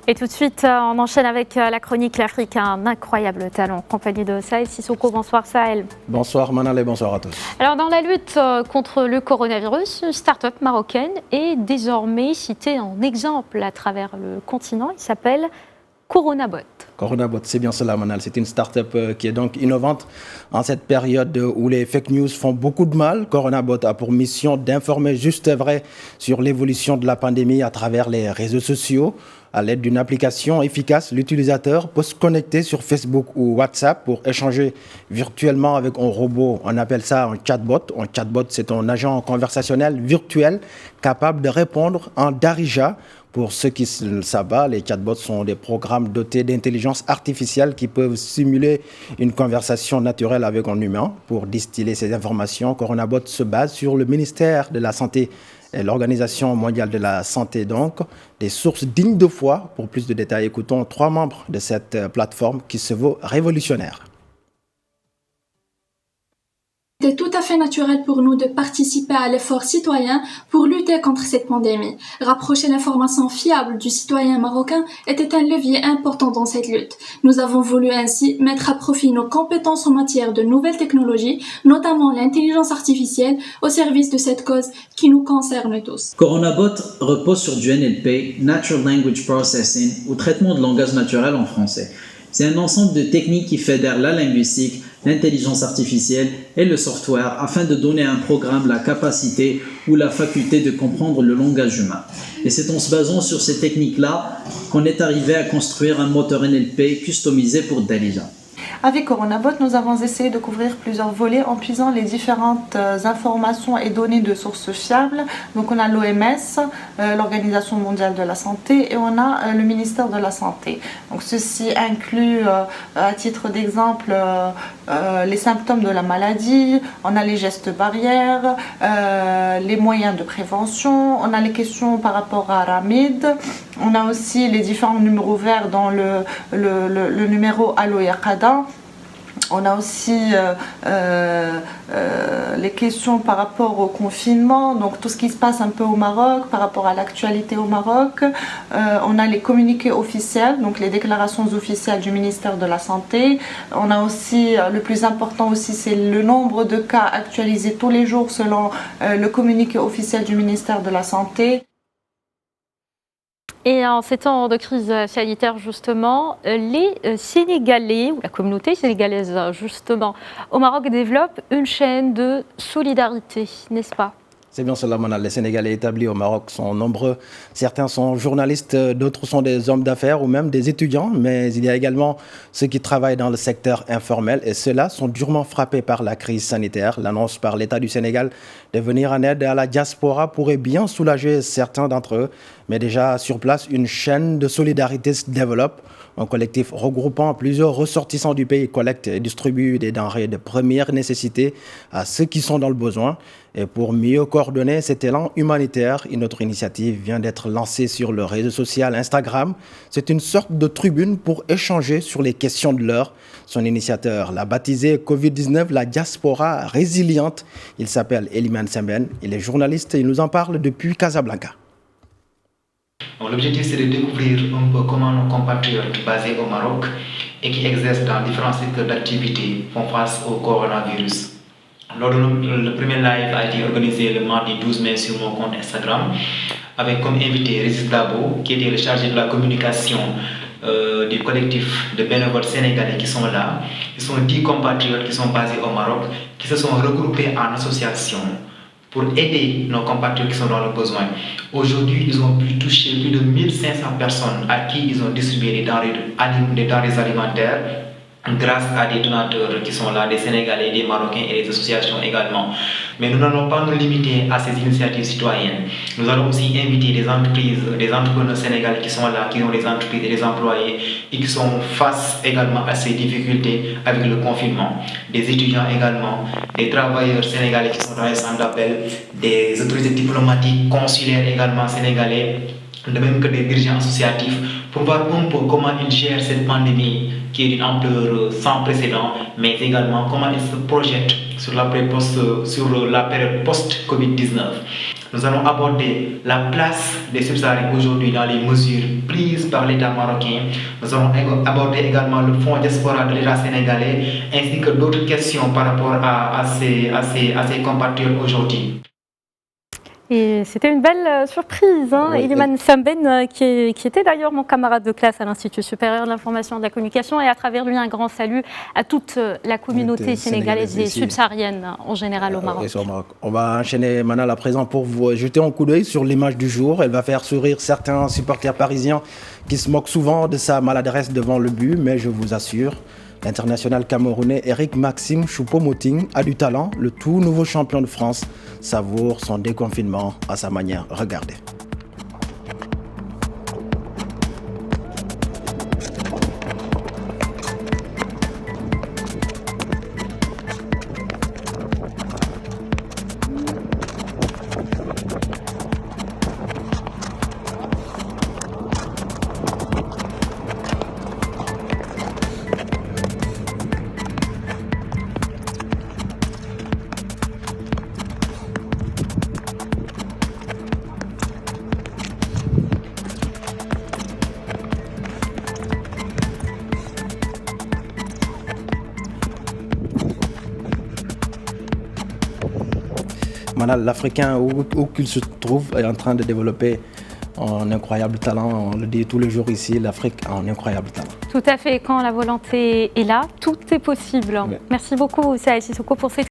Et tout de suite, on enchaîne avec la chronique L'Afrique a un incroyable talent, en compagnie de Sahel Sissoko. Bonsoir Sahel. Bonsoir Manal et bonsoir à tous. Alors dans la lutte contre le coronavirus, une start-up marocaine est désormais citée en exemple à travers le continent. Il s'appelle Coronabot. Coronabot, c'est bien cela Manal. C'est une start-up qui est donc innovante en cette période où les fake news font beaucoup de mal. Coronabot a pour mission d'informer juste et vrai sur l'évolution de la pandémie à travers les réseaux sociaux. À l'aide d'une application efficace, l'utilisateur peut se connecter sur Facebook ou WhatsApp pour échanger virtuellement avec un robot. On appelle ça un chatbot. Un chatbot, c'est un agent conversationnel virtuel capable de répondre en Darija. Pour ceux qui ne le savent pas, les chatbots sont des programmes dotés d'intelligence artificielle qui peuvent simuler une conversation naturelle avec un humain. Pour distiller ces informations, Coronabot se base sur le ministère de la Santé et l'Organisation mondiale de la santé, donc des sources dignes de foi. Pour plus de détails, écoutons 3 membres de cette plateforme qui se veut révolutionnaire. C'est tout à fait naturel pour nous de participer à l'effort citoyen pour lutter contre cette pandémie. Rapprocher l'information fiable du citoyen marocain était un levier important dans cette lutte. Nous avons voulu ainsi mettre à profit nos compétences en matière de nouvelles technologies, notamment l'intelligence artificielle, au service de cette cause qui nous concerne tous. Coronabot repose sur du NLP, Natural Language Processing, ou traitement de langage naturel en français. C'est un ensemble de techniques qui fédèrent la linguistique, l'intelligence artificielle et le software afin de donner à un programme la capacité ou la faculté de comprendre le langage humain. Et c'est en se basant sur ces techniques-là qu'on est arrivé à construire un moteur NLP customisé pour Darija. Avec Coronabot, nous avons essayé de couvrir plusieurs volets en puisant les différentes informations et données de sources fiables. Donc on a l'OMS, l'Organisation mondiale de la santé, et on a le ministère de la Santé. Donc ceci inclut, à titre d'exemple, les symptômes de la maladie, on a les gestes barrières, les moyens de prévention, on a les questions par rapport à Ramid, on a aussi les différents numéros verts dans le numéro Allo Yaqada. On a aussi les questions par rapport au confinement, donc tout ce qui se passe un peu au Maroc, par rapport à l'actualité au Maroc. On a les communiqués officiels, donc les déclarations officielles du ministère de la Santé. On a aussi, le plus important aussi, c'est le nombre de cas actualisés tous les jours selon le communiqué officiel du ministère de la Santé. Et en ces temps de crise sanitaire, justement, les Sénégalais, ou la communauté sénégalaise, justement, au Maroc développe une chaîne de solidarité, n'est-ce pas ? C'est bien cela, Manal. Les Sénégalais établis au Maroc sont nombreux. Certains sont journalistes, d'autres sont des hommes d'affaires ou même des étudiants. Mais il y a également ceux qui travaillent dans le secteur informel et ceux-là sont durement frappés par la crise sanitaire. L'annonce par l'État du Sénégal de venir en aide à la diaspora pourrait bien soulager certains d'entre eux. Mais déjà sur place, une chaîne de solidarité se développe. Un collectif regroupant plusieurs ressortissants du pays collecte et distribue des denrées de première nécessité à ceux qui sont dans le besoin. Et pour mieux coordonner cet élan humanitaire, une autre initiative vient d'être lancée sur le réseau social Instagram. C'est une sorte de tribune pour échanger sur les questions de l'heure. Son initiateur l'a baptisé Covid-19, la diaspora résiliente. Il s'appelle Eliman Semben. Il est journaliste et il nous en parle depuis Casablanca. Donc, l'objectif, c'est de découvrir un peu comment nos compatriotes basés au Maroc et qui exercent dans différents secteurs d'activité font face au coronavirus. Le premier live a été organisé le mardi 12 mai sur mon compte Instagram avec comme invité Régis Dabo, qui était le chargé de la communication du collectif de bénévoles sénégalais qui sont là. Ils sont 10 compatriotes qui sont basés au Maroc, qui se sont regroupés en association pour aider nos compatriotes qui sont dans le besoin. Aujourd'hui, ils ont pu toucher plus de 1500 personnes à qui ils ont distribué des denrées alimentaires grâce à des donateurs qui sont là, des Sénégalais, des Marocains et des associations également. Mais nous n'allons pas nous limiter à ces initiatives citoyennes. Nous allons aussi inviter des entreprises, des entrepreneurs sénégalais qui sont là, qui ont des entreprises et des employés et qui sont face également à ces difficultés avec le confinement. Des étudiants également, des travailleurs sénégalais qui sont dans les centres d'appel, des autorités diplomatiques, consulaires également sénégalais, de même que des dirigeants associatifs, pour voir un peu comment ils gèrent cette pandémie qui est d'une ampleur sans précédent, mais également comment ils se projettent sur la période post-Covid-19. Nous allons aborder la place des subsahariens aujourd'hui dans les mesures prises par l'État marocain. Nous allons aborder également le fonds diaspora de l'État sénégalais ainsi que d'autres questions par rapport à ces compatriotes aujourd'hui. Et c'était une belle surprise, hein, Oui, Iliman Samben, qui était d'ailleurs mon camarade de classe à l'Institut supérieur de l'information et de la communication, et à travers lui un grand salut à toute la communauté sénégalaise et subsaharienne en général au Maroc. On va enchaîner Manal à présent pour vous jeter un coup d'œil sur l'image du jour. Elle va faire sourire certains supporters parisiens qui se moquent souvent de sa maladresse devant le but, mais je vous assure, l'international camerounais Eric Maxime Choupo-Moting a du talent. Le tout nouveau champion de France savoure son déconfinement à sa manière. Regardez. Manal, l'Africain, où qu'il se trouve, est en train de développer un incroyable talent. On le dit tous les jours ici, l'Afrique a un incroyable talent. Tout à fait, quand la volonté est là, tout est possible. Oui. Merci beaucoup, Saïd Sissoko, pour cette